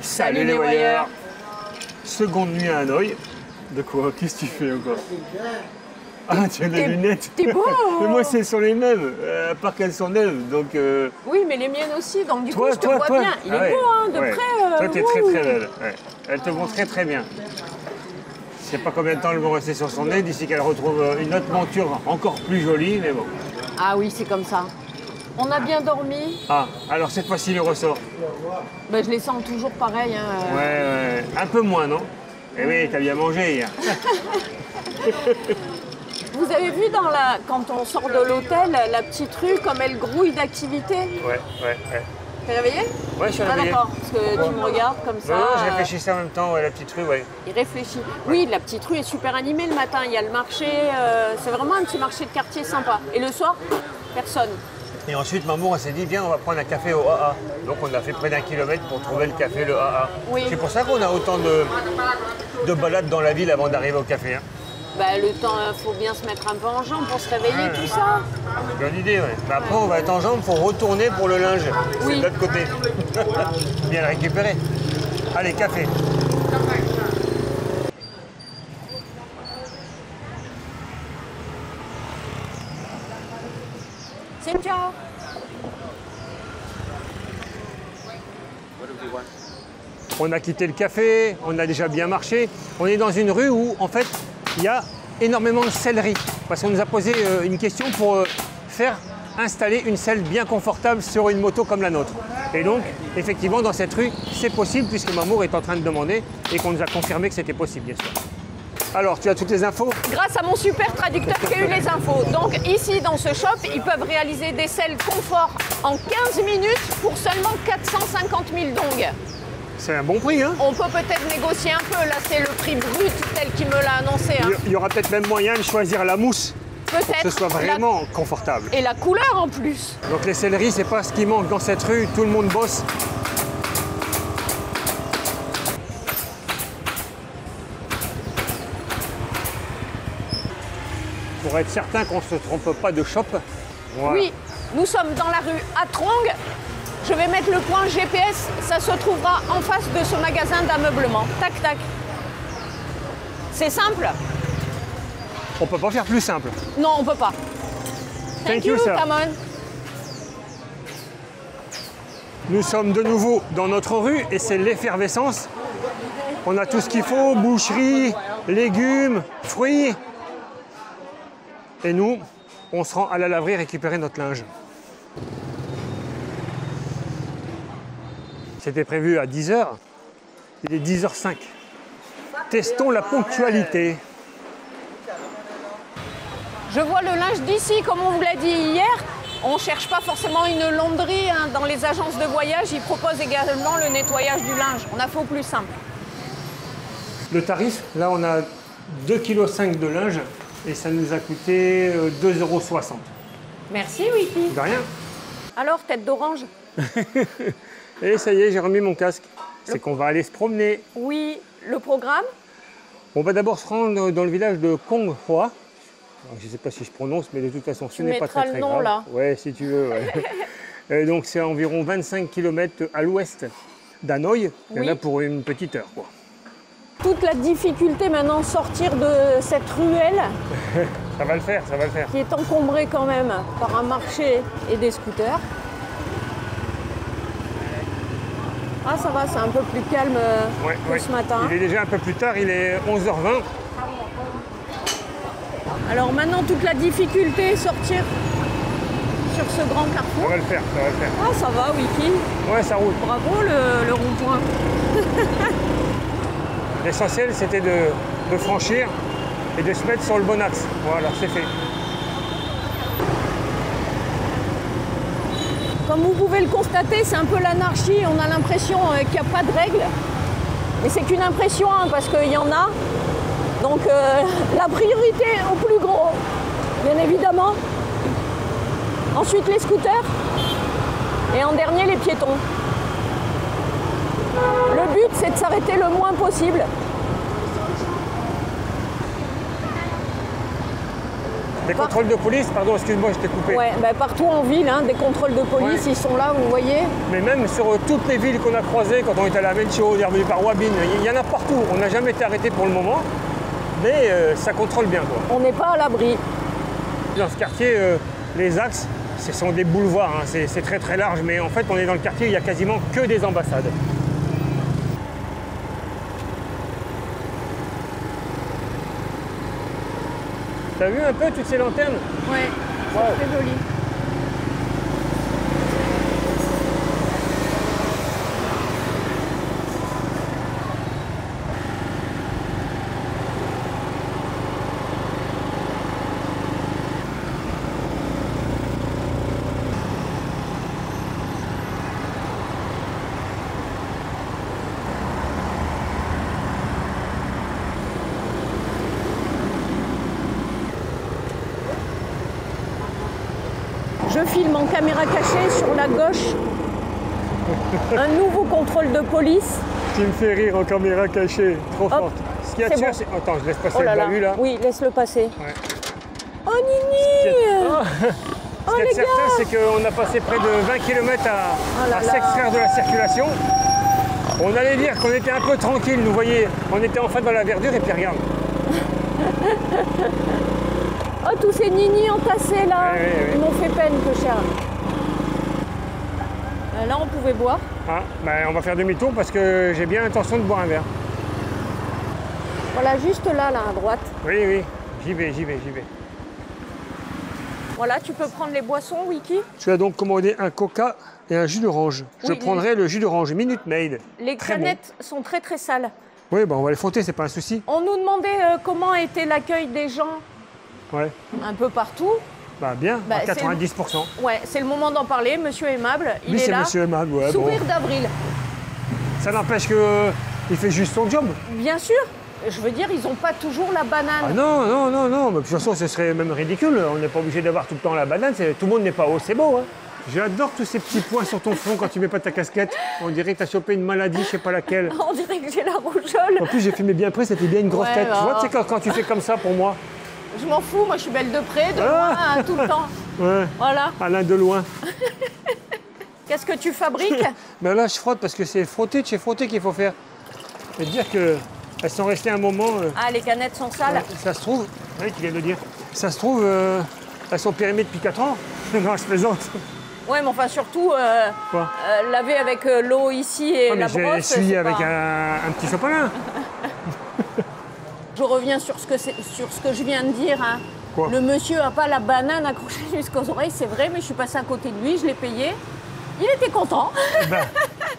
Salut les voyeurs. Seconde nuit à Hanoï. De quoi? Qu'est-ce que tu fais encore? Ah, tu as des lunettes. T'es beau. Mais moi, c'est sur les mêmes, à part qu'elles sont neuves, donc... Oui, mais les miennes aussi, donc du coup, je te toi. vois bien. Il est beau, hein, de près. Toi, t'es très très belle. Ouais. Elles te vont très très bien. Je sais pas combien de temps elles vont rester sur son nez, d'ici qu'elle retrouve une autre monture encore plus jolie, mais bon. Ah oui, c'est comme ça. On a bien dormi. Ah, alors cette fois-ci, le ressort. Ben, je les sens toujours pareil. Hein. Ouais. Un peu moins, non? Eh oui, t'as bien mangé hier. Vous avez vu quand on sort de l'hôtel, la petite rue, comme elle grouille d'activité? Ouais. T'es réveillé? Ouais, je suis Ah réveillé. d'accord, parce que tu me regardes comme ça. Non, je réfléchissais en même temps, ouais, la petite rue, ouais. Il réfléchit. Oui, la petite rue est super animée le matin. Il y a le marché, c'est vraiment un petit marché de quartier sympa. Et le soir, personne. Et ensuite, Mamour, elle s'est dit, viens, on va prendre un café au AA. Donc, on a fait près d'1 kilomètre pour trouver le café, le AA. Oui. C'est pour ça qu'on a autant de balades dans la ville avant d'arriver au café. Hein. Bah, le temps, faut bien se mettre un peu en jambe pour se réveiller, tout ça. Bonne idée, ouais. Mais après, on va être en jambes, il faut retourner pour le linge. C'est de l'autre côté. Bien le récupérer. Allez, café. Cynthia. On a quitté le café, on a déjà bien marché. On est dans une rue où, en fait, il y a énormément de sellerie. Parce qu'on nous a posé une question pour faire installer une selle bien confortable sur une moto comme la nôtre. Et donc, effectivement, dans cette rue, c'est possible puisque Mamour est en train de demander et qu'on nous a confirmé que c'était possible, bien sûr. Alors, tu as toutes les infos? Grâce à mon super traducteur qui a eu les infos. Donc ici, dans ce shop, ils peuvent réaliser des selles confort en 15 minutes pour seulement 450 000 dong. C'est un bon prix, hein? On peut peut-être négocier un peu. Là, c'est le prix brut tel qu'il me l'a annoncé. Hein. Il y aura peut-être même moyen de choisir la mousse. Peut-être. Que ce soit vraiment confortable. Et la couleur en plus. Donc les selleries, c'est pas ce qui manque dans cette rue. Tout le monde bosse. Pour être certain qu'on ne se trompe pas de shop. Voilà. Oui, nous sommes dans la rue Atrong. Je vais mettre le point GPS. Ça se trouvera en face de ce magasin d'ameublement. Tac, tac. C'est simple? On peut pas faire plus simple. Non, on peut pas. Thank you, sir. come on. Nous sommes de nouveau dans notre rue et c'est l'effervescence. On a tout ce qu'il faut, boucherie, légumes, fruits. Et nous, on se rend à la laverie récupérer notre linge. C'était prévu à 10 h. Il est 10 h 05. Testons la ponctualité. Je vois le linge d'ici, comme on vous l'a dit hier. On ne cherche pas forcément une launderie. Hein. Dans les agences de voyage, ils proposent également le nettoyage du linge. On a fait au plus simple. Le tarif, là on a 2,5 kg de linge et ça nous a coûté 2,60 €. Merci, Wiki. De rien. Alors, tête d'orange? Et ça y est, j'ai remis mon casque. C'est qu'on va aller se promener. Oui, le programme? On va d'abord se rendre dans le village de Kong Hoa. Je ne sais pas si je prononce, mais de toute façon, ce n'est pas très grave. Tu mettras le nom là. Ouais, si tu veux. Ouais. Donc c'est à environ 25 km à l'ouest d'Hanoï. Il y en a pour une petite heure, quoi. Toute la difficulté maintenant, sortir de cette ruelle. Ça va le faire, ça va le faire. Qui est encombrée quand même par un marché et des scooters. Ah, ça va, c'est un peu plus calme que ce matin. Il est déjà un peu plus tard, il est 11 h 20. Alors maintenant, toute la difficulté, sortir sur ce grand carrefour. Ça va le faire, ça va le faire. Ah, ça va, Wiki. Ouais, ça roule. Bravo, le rond-point. L'essentiel, c'était de franchir et de se mettre sur le bon axe. Voilà, c'est fait. Comme vous pouvez le constater, c'est un peu l'anarchie. On a l'impression qu'il n'y a pas de règles. Mais c'est qu'une impression, hein, parce qu'il y en a. Donc la priorité au plus gros, bien évidemment. Ensuite les scooters. Et en dernier les piétons. Le but, c'est de s'arrêter le moins possible. Les contrôles de police, pardon, excuse-moi, je t'ai coupé. Ouais, bah, partout en ville, hein, des contrôles de police, Ouais. ils sont là, vous voyez. Mais même sur toutes les villes qu'on a croisées, quand on était à la Mencho, on est revenu par Wabine, il y en a partout. On n'a jamais été arrêté pour le moment, mais ça contrôle bien, quoi. On n'est pas à l'abri. Dans ce quartier, les axes, ce sont des boulevards, hein, c'est très très large, mais en fait, on est dans le quartier où il n'y a quasiment que des ambassades. T'as vu un peu toutes ces lanternes? Ouais, Wow. c'est très joli. Je filme en caméra cachée sur la gauche un nouveau contrôle de police. Tu me fais rire en caméra cachée, trop Hop, forte. Ce qu'il y a de c'est sûr, bon. c'est... Attends, je laisse passer Oh là le là, bahut là. oui, laisse-le passer. Ouais. Oh Nini Ce qui est les certain, gars. c'est qu'on a passé près de 20 km Oh là à là. s'extraire de la circulation. On allait dire qu'on était un peu tranquille, vous voyez, on était enfin dans la verdure et puis regarde. Oh, tous ces Nini entassés là, Oui, oui, oui. ils m'ont fait peine, que cher. Là, on pouvait boire. Ah, ben, on va faire demi-tour parce que j'ai bien l'intention de boire un verre. Voilà, juste là, à droite. Oui, oui, j'y vais, j'y vais, j'y vais. Voilà, tu peux prendre les boissons, Wiki. Tu as donc commandé un coca et un jus d'orange. Je Oui, prendrai le jus d'orange Minute Maid. Les Très canettes sont très très sales. Oui, ben, on va les frotter, c'est pas un souci. On nous demandait comment était l'accueil des gens Ouais, un peu partout. bah bien, Bah, à c'est 90%. Ouais, c'est le moment d'en parler. Monsieur Aimable, il Oui, est c'est là. monsieur aimable, ouais, bon. Sourire d'avril. Ça n'empêche qu'il fait juste son job. Bien sûr. Je veux dire, ils n'ont pas toujours la banane. Ah non, non, non, non, mais de toute façon, ce serait même ridicule. On n'est pas obligé d'avoir tout le temps la banane. Tout le monde n'est pas haut, c'est beau. Hein. J'adore tous ces petits points sur ton front quand tu mets pas ta casquette. On dirait que tu as chopé une maladie, je sais pas laquelle. On dirait que j'ai la rougeole. En plus, j'ai filmé bien près, c'était bien une grosse Ouais, tête. bah. Tu vois, tu sais, quand tu fais comme ça pour moi. Je m'en fous, moi je suis belle de près, de Ah. loin, hein, tout le temps. Ouais, Voilà. Alain de loin. Qu'est-ce que tu fabriques? Mais là, je frotte parce que c'est frotter de chez frotter qu'il faut faire. Et dire qu'elles sont restées un moment. Ah, les canettes sont sales. Ça se trouve, oui, tu viens de le dire. Ça se trouve, elles sont périmées depuis 4 ans. Non, je plaisante. Ouais, mais enfin surtout, Quoi laver avec l'eau ici et Ah, mais la j'ai brosse. essuyé c'est avec pas- un petit sopalin. Je reviens sur ce que je viens de dire. Hein. Quoi Le monsieur n'a pas la banane accrochée jusqu'aux oreilles, c'est vrai, mais je suis passée à côté de lui, je l'ai payé. Il était content. Ben,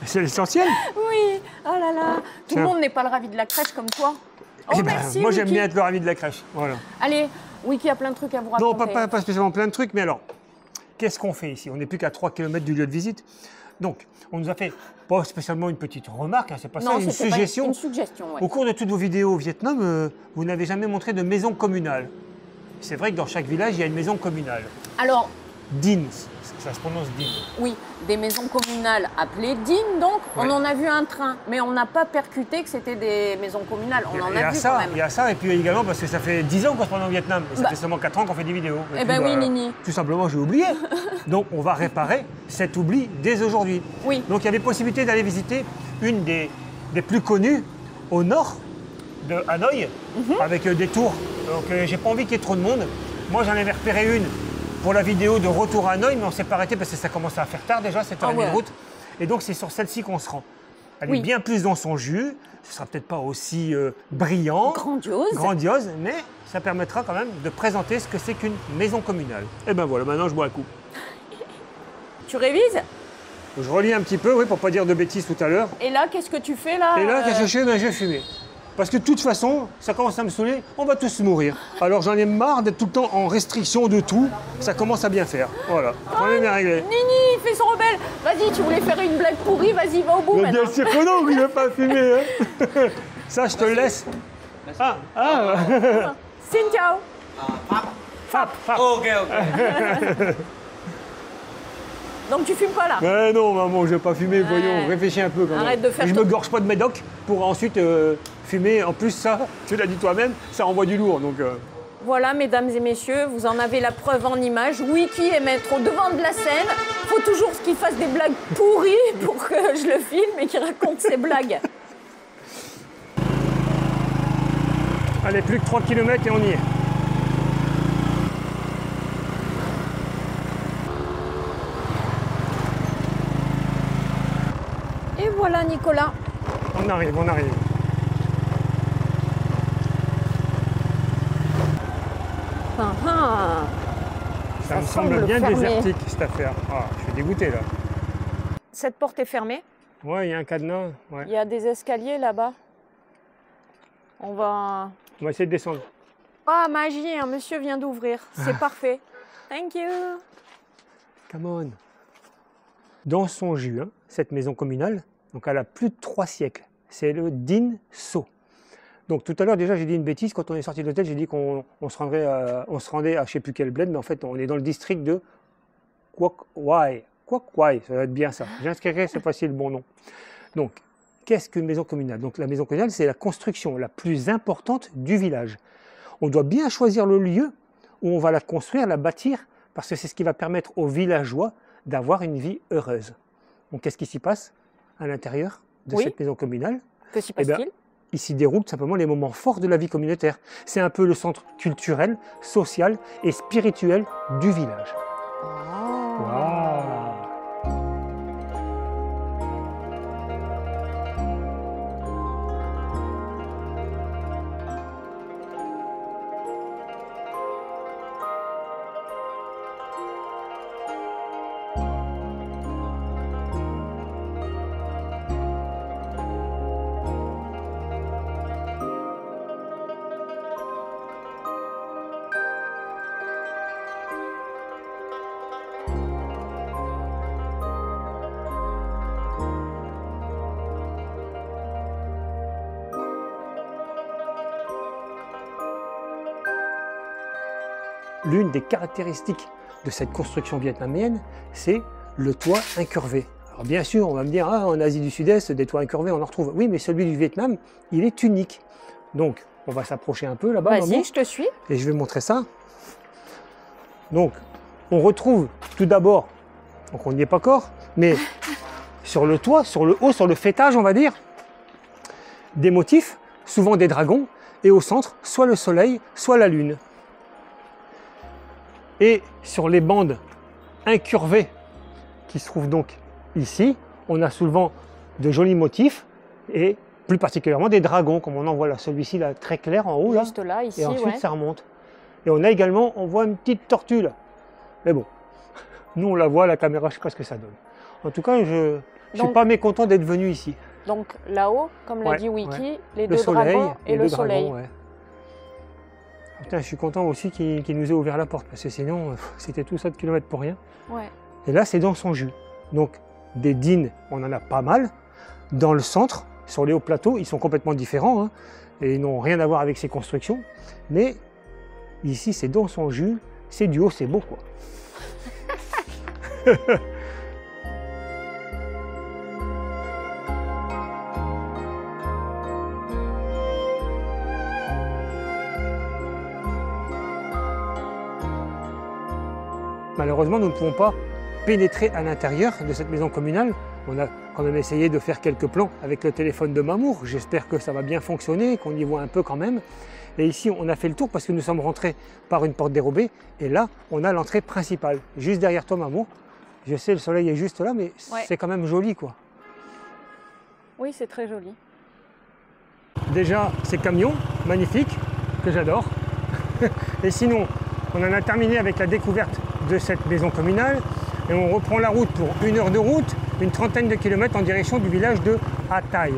c'est l'essentiel. Oui, oh là là. Tout Tiens. le monde n'est pas le ravi de la crèche comme toi. Oh, Eh ben, merci, moi, j'aime Wiki. bien être le ravi de la crèche. Voilà. Allez, Wiki a plein de trucs à vous Non, raconter. pas spécialement plein de trucs, mais alors, qu'est-ce qu'on fait ici? On n'est plus qu'à 3 km du lieu de visite. Donc, on nous a fait pas spécialement une petite remarque, hein, c'est pas ça, Non, une c'était pas suggestion. une suggestion, ouais. Au cours de toutes vos vidéos au Vietnam, vous n'avez jamais montré de maison communale. C'est vrai que dans chaque village, il y a une maison communale. Alors, Din, ça se prononce Din. oui, des maisons communales appelées DIN, donc on Ouais. en a vu un train, mais on n'a pas percuté que c'était des maisons communales. On en Il y a a vu ça, quand même. il y a ça, et puis également parce que ça fait 10 ans qu'on se prend au Vietnam, et ça Bah. fait seulement 4 ans qu'on fait des vidéos. Et Eh puis, ben oui, Nini. Tout simplement, j'ai oublié. Donc, on va réparer cet oubli dès aujourd'hui. Oui. Donc, il y avait possibilité d'aller visiter une des plus connues au nord de Hanoï, Mhm. avec des tours. Donc, j'ai pas envie qu'il y ait trop de monde. Moi, j'en avais repéré une pour la vidéo de retour à Hanoï, mais on s'est pas arrêté parce que ça commençait à faire tard déjà, 7h30 Ah ouais. de route. Et donc, c'est sur celle-ci qu'on se rend. Elle Oui. est bien plus dans son jus. Ce sera peut-être pas aussi brillant, Grandiose. mais ça permettra quand même de présenter ce que c'est qu'une maison communale. Et ben voilà, maintenant je bois un coup. Tu révises? Je relis un petit peu, oui, pour pas dire de bêtises tout à l'heure. Et là, qu'est-ce que tu fais là Et là, qu'est-ce que je fais? Ben, je vais fumer. Parce que de toute façon, ça commence à me saouler, on va tous mourir. Alors j'en ai marre d'être tout le temps en restriction de tout. Ça commence à bien faire. Voilà, problème est réglé. Nini, il fait son rebelle. Vas-y, tu voulais faire une blague pourrie, vas-y, va au bout Mais maintenant. bien sûr que non, que je vais pas fumer. Hein. Ça, je te le laisse. Ah. Xin ciao. Fap. Ok, ok. Donc tu fumes pas là? Mais non, maman, je vais pas fumer, voyons, réfléchis un peu quand même. Arrête de faire Et je ton- me gorge pas de médoc pour ensuite fumer. En plus, ça, tu l'as dit toi-même, ça envoie du lourd. Donc, Voilà, mesdames et messieurs, vous en avez la preuve en image. Wiki est maître au devant de la scène. Il faut toujours qu'il fasse des blagues pourries pour que je le filme et qu'il raconte ses blagues. Allez, plus que 3 km et on y est. Et voilà, Nicolas. On arrive, on arrive. Ah, ah. Ça me semble semble bien fermé. désertique cette affaire. Ah, je suis dégoûté là. Cette porte est fermée. Ouais, il y a un cadenas. Ouais. Il y a des escaliers là-bas. On va... On va essayer de descendre. Ah, magie, un monsieur vient d'ouvrir. C'est parfait. Thank you. Come on. Dans son jus, hein, cette maison communale, donc elle a plus de 3 siècles. C'est le Din So. Donc tout à l'heure déjà j'ai dit une bêtise, quand on est sorti de l'hôtel j'ai dit qu'on se rendait à je ne sais plus quel bled, mais en fait on est dans le district de Quoc Wai. Quoc Wai, ça va être bien ça. J'inscrirai cette fois-ci le bon nom. Donc qu'est-ce qu'une maison communale? Donc la maison communale c'est la construction la plus importante du village. On doit bien choisir le lieu où on va la construire, la bâtir, parce que c'est ce qui va permettre aux villageois d'avoir une vie heureuse. Donc qu'est-ce qui s'y passe à l'intérieur de cette maison communale? Que s'y passe-t-il? Il s'y déroule tout simplement les moments forts de la vie communautaire. C'est un peu le centre culturel, social et spirituel du village. Oh. Waouh. L'une des caractéristiques de cette construction vietnamienne, c'est le toit incurvé. Alors bien sûr, on va me dire, ah, en Asie du Sud-Est, des toits incurvés, on en retrouve. Oui, mais celui du Vietnam, il est unique. Donc, on va s'approcher un peu là-bas. Vas-y, je te suis. Et je vais montrer ça. Donc, on retrouve tout d'abord, donc on n'y est pas encore, mais sur le toit, sur le haut, sur le faîtage, on va dire, des motifs, souvent des dragons, et au centre, soit le soleil, soit la lune. Et sur les bandes incurvées qui se trouvent donc ici, on a souvent de jolis motifs et plus particulièrement des dragons, comme on en voit là, celui-ci là très clair en haut là, juste là, ici, et ensuite ouais. ça remonte. Et on a également, on voit une petite tortue là. Mais bon, nous on la voit à la caméra, je sais pas ce que ça donne. En tout cas, je ne suis pas mécontent d'être venu ici. Donc là-haut, comme l'a dit Wiki, les deux soleil, dragons et le soleil. Dragons, ouais. Putain, je suis content aussi qu'il nous ait ouvert la porte, parce que sinon, c'était tout ça de kilomètres pour rien. Ouais. Et là, c'est dans son jus. Donc, des dînes, on en a pas mal. Dans le centre, sur les hauts plateaux, ils sont complètement différents, hein, et ils n'ont rien à voir avec ces constructions. Mais ici, c'est dans son jus, c'est du haut, c'est beau, quoi. Malheureusement, nous ne pouvons pas pénétrer à l'intérieur de cette maison communale. On a quand même essayé de faire quelques plans avec le téléphone de Mamour. J'espère que ça va bien fonctionner, qu'on y voit un peu quand même. Et ici, on a fait le tour parce que nous sommes rentrés par une porte dérobée. Et là, on a l'entrée principale, juste derrière toi, Mamour. Je sais, le soleil est juste là, mais c'est quand même joli, quoi. Oui, c'est très joli. Déjà, ces camions magnifiques, que j'adore. Et sinon, on en a terminé avec la découverte de cette maison communale et on reprend la route pour 1 heure de route, une trentaine de kilomètres en direction du village de Hatay.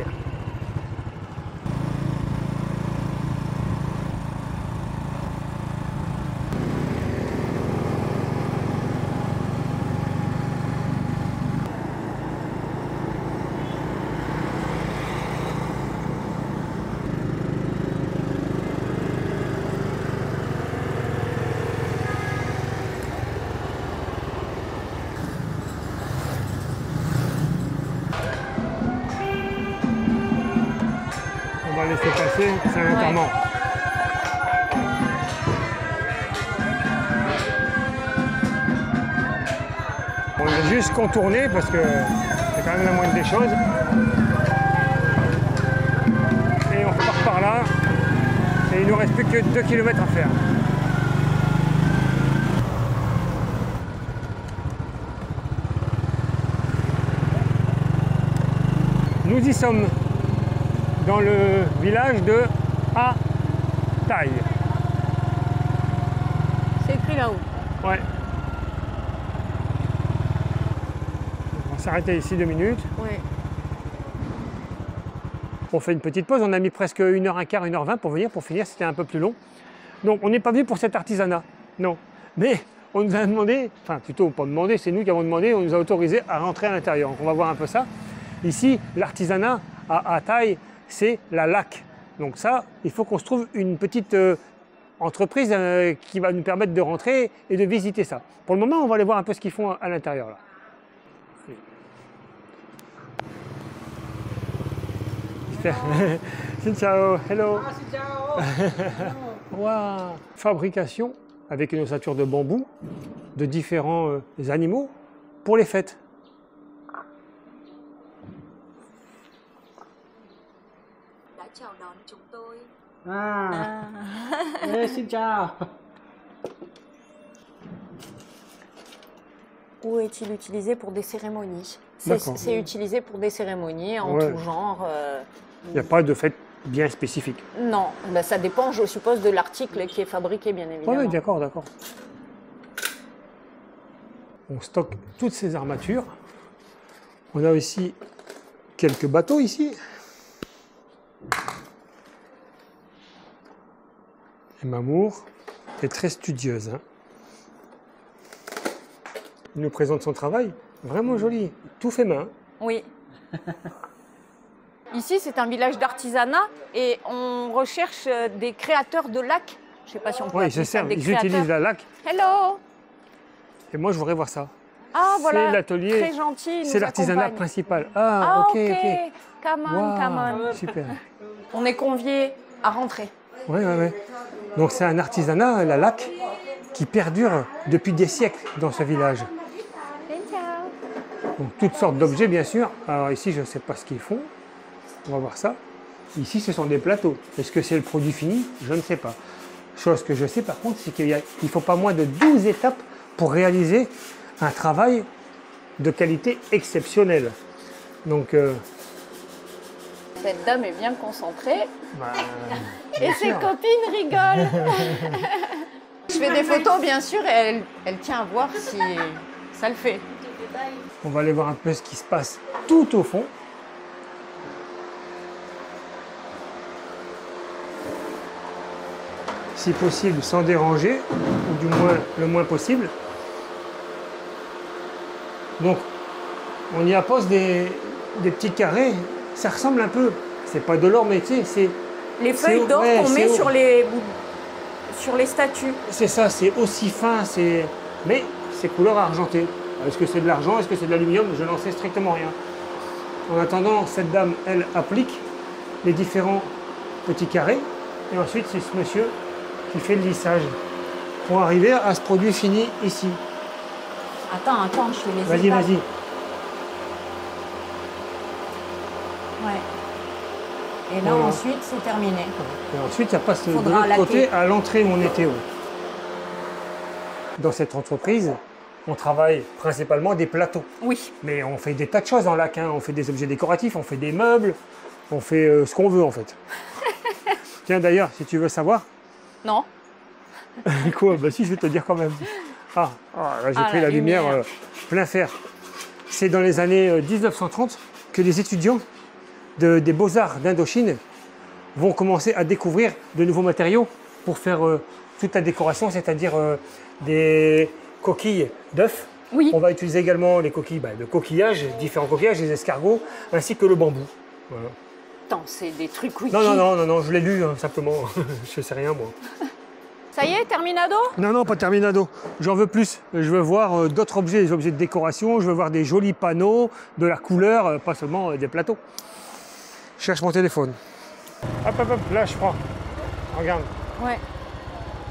On va laisser passer, c'est un enterrement. vais juste contourner parce que c'est quand même la moindre des choses. Et on repart par là. Et il ne nous reste plus que 2 km à faire. Nous y sommes dans le village de Atay. C'est écrit là-haut. Ouais. On va s'arrêter ici 2 minutes. Ouais. On fait une petite pause. On a mis presque 1h15, 1h20 pour venir. Pour finir, c'était un peu plus long. Donc, on n'est pas venu pour cet artisanat. Non. Mais on nous a demandé, enfin plutôt pas demandé, c'est nous qui avons demandé, on nous a autorisé à rentrer à l'intérieur. Donc, on va voir un peu ça. Ici, l'artisanat à Atay, c'est la laque. Donc ça, il faut qu'on se trouve une petite entreprise qui va nous permettre de rentrer et de visiter ça. Pour le moment, on va aller voir un peu ce qu'ils font à l'intérieur. Ciao, hello. Wow. Fabrication avec une ossature de bambou de différents animaux pour les fêtes. chào đón chúng tôi. Xin chào. Où est-il utilisé pour des cérémonies? D'accord. C'est utilisé pour des cérémonies en Ouais. tout genre. Il n'y a pas de fête bien spécifique. Non, ben, ça dépend, je suppose, de l'article qui est fabriqué, bien évidemment. Oui, d'accord, d'accord. On stocke toutes ces armatures. On a aussi quelques bateaux ici. Et Mamour est très studieuse. Hein. Il nous présente son travail, vraiment joli, tout fait main. Oui. Ici, c'est un village d'artisanat et on recherche des créateurs de lacs. Je ne sais pas si on peut Oui, ils appeler se ça servent, des ils créateurs. utilisent la laque. Hello. Et moi, je voudrais voir ça. Ah, voilà. C'est l'atelier, Très gentil. il c'est nous l'artisanat accompagne. principal. Ah, Ah, ok, ok. ok. Come on, Wow, come on. super. On est conviés à rentrer. Oui, oui, oui. Donc c'est un artisanat, la laque, qui perdure depuis des siècles dans ce village. Donc toutes sortes d'objets, bien sûr. Alors ici, je ne sais pas ce qu'ils font. On va voir ça. Ici, ce sont des plateaux. Est-ce que c'est le produit fini? Je ne sais pas. Chose que je sais par contre, c'est qu'il ne faut pas moins de 12 étapes pour réaliser un travail de qualité exceptionnelle. Donc, Cette dame est bien concentrée bah, et bien ses sûr. copines rigolent. Je fais des photos, bien sûr, et elle tient à voir si ça le fait. On va aller voir un peu ce qui se passe tout au fond. Si possible, sans déranger, ou du moins le moins possible. Donc, on y appose des petits carrés. Ça ressemble un peu, c'est pas de l'or, mais tu sais, c'est... Les feuilles d'or ouais, qu'on met c'est- sur les statues. C'est ça, c'est aussi fin, mais c'est couleur argentée. Est-ce que c'est de l'argent, est-ce que c'est de l'aluminium? Je n'en sais strictement rien. En attendant, cette dame, elle applique les différents petits carrés. Et ensuite, c'est ce monsieur qui fait le lissage pour arriver à ce produit fini ici. Attends, je fais les Vas-y, étapes. vas-y. Ouais. Et là, Voilà. ensuite, c'est terminé. Et ensuite, ça passe de Faudra l'autre laquer. côté à l'entrée où on était. Ouais. Dans cette entreprise, on travaille principalement des plateaux. Oui. Mais on fait des tas de choses en lac. Hein. On fait des objets décoratifs, on fait des meubles, on fait ce qu'on veut en fait. Tiens, d'ailleurs, si tu veux savoir. Non. Quoi? Bah si, je vais te dire quand même. Là, j'ai Ah, pris la la lumière lumière. plein fer. C'est dans les années 1930 que les étudiants des Beaux-Arts d'Indochine vont commencer à découvrir de nouveaux matériaux pour faire toute la décoration, c'est-à-dire des coquilles d'œufs. Oui. On va utiliser également les coquilles de coquillages, différents coquillages, les escargots, ainsi que le bambou. Voilà. Attends, c'est des trucs wiki. Non, je l'ai lu simplement. Je sais rien moi. Ça y est, terminado? Non, pas terminado. J'en veux plus. Je veux voir d'autres objets, des objets de décoration. Je veux voir des jolis panneaux, de la couleur, pas seulement des plateaux. Je cherche mon téléphone. Hop, là je prends. Regarde, Ouais.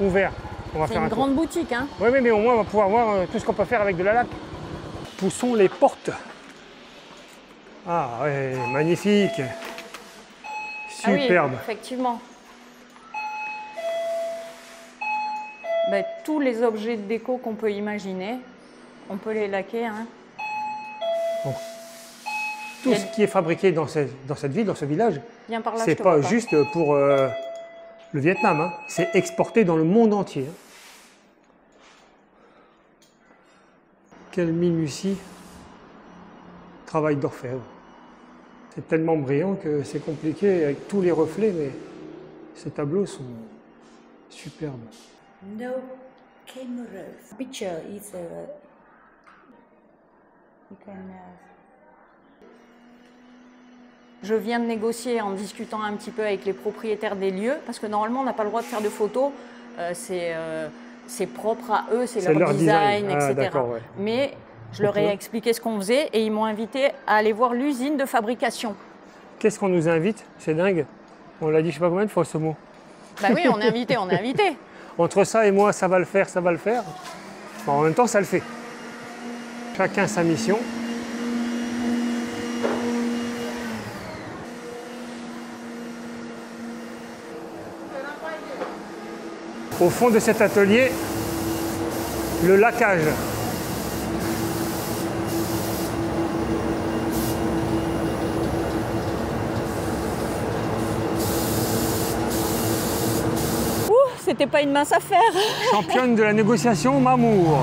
ouvert. On va C'est faire une un tour. grande boutique, hein. Oui, mais au moins on va pouvoir voir tout ce qu'on peut faire avec de la laque. Poussons les portes. Ah ouais, magnifique. Superbe. Ah oui, effectivement. Ben, tous les objets de déco qu'on peut imaginer, on peut les laquer. Hein. Bon. Tout ce qui est fabriqué dans cette ville, dans ce village, Viens par là, c'est je te pas vois juste pour le Vietnam, hein. C'est exporté dans le monde entier. Hein. Quelle minutie, travail d'orfèvre. C'est tellement brillant que c'est compliqué avec tous les reflets, mais ces tableaux sont superbes. No cameras. Picture is you can Je viens de négocier en discutant un petit peu avec les propriétaires des lieux, parce que normalement on n'a pas le droit de faire de photos, c'est propre à eux, c'est leur design, etc. Ah, ouais. Mais je leur ai expliqué ce qu'on faisait et ils m'ont invité à aller voir l'usine de fabrication. Qu'est-ce qu'on nous invite? C'est dingue. On l'a dit je sais pas combien de fois ce mot. Bah oui, on est invité, on est invité. Entre ça et moi, ça va le faire, ça va le faire. Bon, en même temps, ça le fait. Chacun sa mission. Au fond de cet atelier, le laquage. C'était pas une mince affaire. Championne de la négociation, Mamour.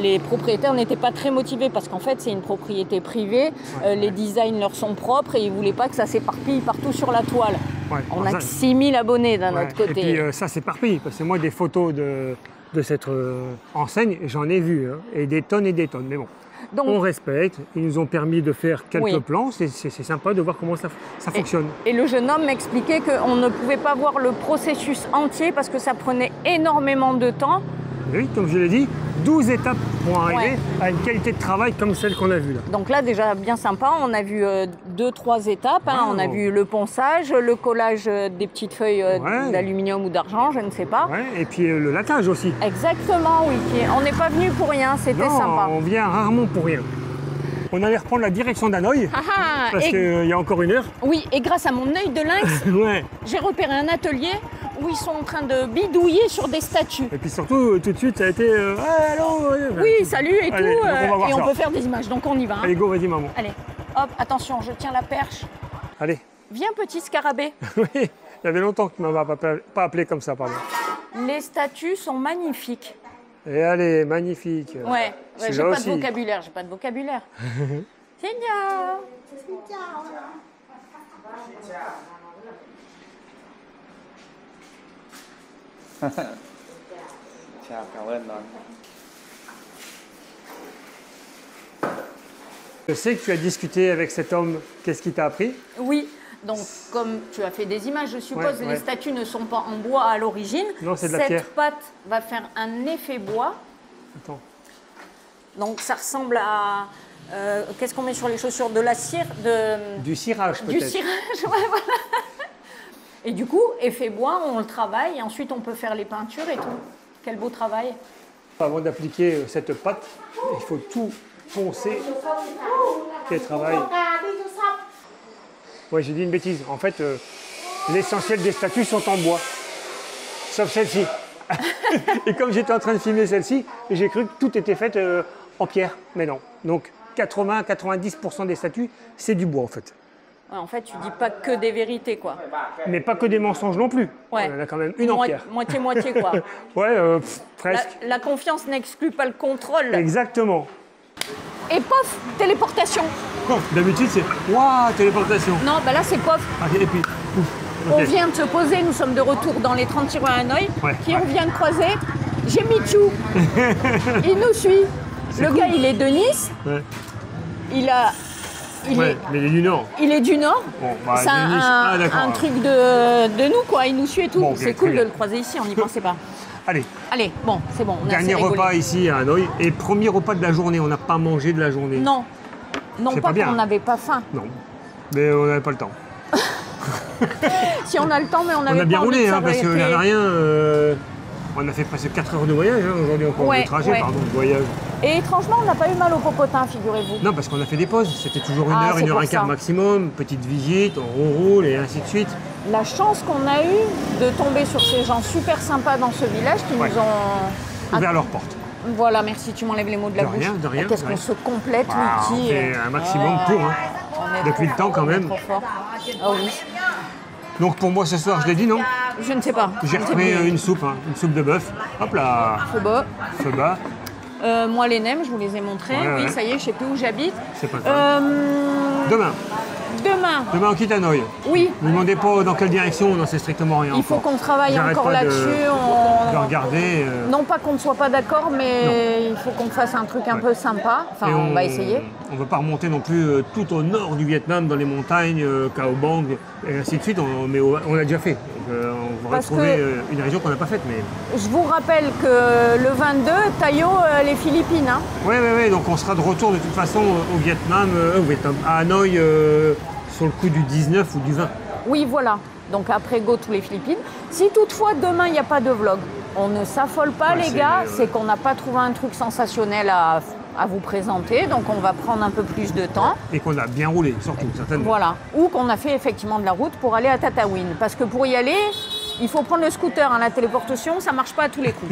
Les propriétaires n'étaient pas très motivés parce qu'en fait c'est une propriété privée, les designs leur sont propres et ils voulaient pas que ça s'éparpille partout sur la toile. Ouais, on a que 6000 abonnés d'un autre côté. Et puis ça s'éparpille, parce que moi des photos de cette enseigne, j'en ai vu, hein, et des tonnes, mais bon. Donc, on respecte, ils nous ont permis de faire quelques plans, c'est sympa de voir comment ça fonctionne. Et le jeune homme m'expliquait qu'on ne pouvait pas voir le processus entier parce que ça prenait énormément de temps. Oui, comme je l'ai dit, 12 étapes pour arriver à une qualité de travail comme celle qu'on a vue là. Donc là déjà bien sympa, on a vu 2-3 étapes, hein. On a vu le ponçage, le collage des petites feuilles d'aluminium ou d'argent, je ne sais pas. Ouais, et puis le laquage aussi. Exactement, oui, on n'est pas venu pour rien, c'était sympa. On vient rarement pour rien. On allait reprendre la direction d'Hanoï, parce qu'il y a encore une heure. Oui, et grâce à mon œil de lynx, j'ai repéré un atelier où ils sont en train de bidouiller sur des statues. Et puis surtout, tout de suite, ça a été allô, oui, salut et allez, tout, donc et on peut faire des images, donc on y va. Hein. Allez, go, vas-y, maman. Allez, hop, attention, je tiens la perche. Allez. Viens, petit scarabée. Oui, il y avait longtemps que tu ne m'avais pas appelé comme ça, pardon. Les statues sont magnifiques. Et allez, magnifique. Ouais, j'ai pas de vocabulaire, j'ai pas de vocabulaire. Xin chào. Chào, cảm ơn đón. Je sais que tu as discuté avec cet homme. Qu'est-ce qu'il t'a appris? Oui, donc comme tu as fait des images, je suppose les statues ne sont pas en bois à l'origine. Non, c'est de la pierre. Cette pâte va faire un effet bois. Attends. Donc ça ressemble à... qu'est-ce qu'on met sur les chaussures? De la cire Du cirage peut-être. Du cirage, ouais, voilà. Et du coup, effet bois, on le travaille et ensuite on peut faire les peintures et tout. Quel beau travail. Avant d'appliquer cette pâte, il faut tout poncer. Quel travail. Ouais, j'ai dit une bêtise. En fait, l'essentiel des statues sont en bois. Sauf celle-ci. Et comme j'étais en train de filmer celle-ci, j'ai cru que tout était fait en pierre. Mais non. Donc 80-90% des statues, c'est du bois en fait. Ouais, en fait, tu dis pas que des vérités, quoi. Mais pas que des mensonges non plus. Ouais. On en a quand même une en pierre. Moitié-moitié, quoi. Ouais, presque. La confiance n'exclue pas le contrôle. Exactement. Et pof, téléportation. D'habitude, c'est waouh, téléportation. Non, bah là, c'est pof. Et puis, on vient de se poser, nous sommes de retour dans les 30 tiroirs à Hanoï. Qui on vient de croiser? J'ai Michou. Il nous suit. Le gars, il est de Nice. Ouais. Mais il est du Nord. Il est du Nord. Bon, bah, c'est un truc de nous, quoi. Il nous suit et tout. Bon, c'est cool de le croiser ici, on n'y pensait pas. Allez. Allez, bon, c'est bon. On Dernier repas ici à Hanoï. Et premier repas de la journée. On n'a pas mangé de la journée. Non. Non, pas qu'on n'avait pas faim. Non. Mais on n'avait pas le temps. Si on a le temps, mais on n'avait pas bien roulé, hein, parce qu'on n'a rien. On a fait presque 4 heures de voyage aujourd'hui encore de trajet, pardon, de voyage. Et étrangement, on n'a pas eu mal au popotin, figurez-vous. Non, parce qu'on a fait des pauses. C'était toujours une Ah, heure, c'est une heure pour et quart ça. maximum. Petite visite, on roule et ainsi de suite. La chance qu'on a eue de tomber sur ces gens super sympas dans ce village qui Ouais. nous ont... Ouvert leurs portes. Voilà, merci, tu m'enlèves les mots de la De bouche. rien, de rien, Qu'est-ce ouais. qu'on se complète, On Lucky. fait un maximum pour. Hein. On est Depuis trop le temps, fort, quand on est même. trop fort. Ah oui, Donc pour moi ce soir, je l'ai dit, non? je ne sais pas. J'ai Je ne sais repris plus. une soupe, hein, une soupe de bœuf. Hop là, C'est beau. feu bas. Moi, les nems, je vous les ai montrés. Ouais, oui, ouais. ça y est, je sais plus où j'habite. C'est pas grave. Demain, Demain on quitte Hanoï. oui, Ne me demandez pas dans quelle direction, on n'en sait strictement rien. il faut encore. qu'on travaille J'arrête encore pas de- là-dessus. De regarder. Non pas qu'on ne soit pas d'accord, mais il faut qu'on fasse un truc un peu sympa. Enfin, Et on va essayer. On ne veut pas remonter non plus tout au nord du Vietnam, dans les montagnes, Cao Bang, et ainsi de suite. Mais on l'a déjà fait. Donc, on va Parce retrouver que- une région qu'on n'a pas faite. Mais... Je vous rappelle que le 22, Tayo, les Philippines. Hein. Oui, donc on sera de retour de toute façon au Vietnam, à Hanoï, sur le coup du 19 ou du 20. Oui, voilà. Donc après, go tous les Philippines. Si toutefois demain, il n'y a pas de vlog, on ne s'affole pas, Ouais, les gars. c'est- C'est qu'on n'a pas trouvé un truc sensationnel à vous présenter. Donc on va prendre un peu plus de temps. Et qu'on a bien roulé, surtout, certainement. Voilà. Ou qu'on a fait effectivement de la route pour aller à Tataouine. Parce que pour y aller, il faut prendre le scooter. Hein. La téléportation, ça ne marche pas à tous les coups.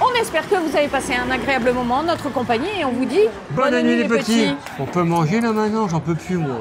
On espère que vous avez passé un agréable moment en notre compagnie et on vous dit Bonne nuit les petits. On peut manger là maintenant, j'en peux plus moi.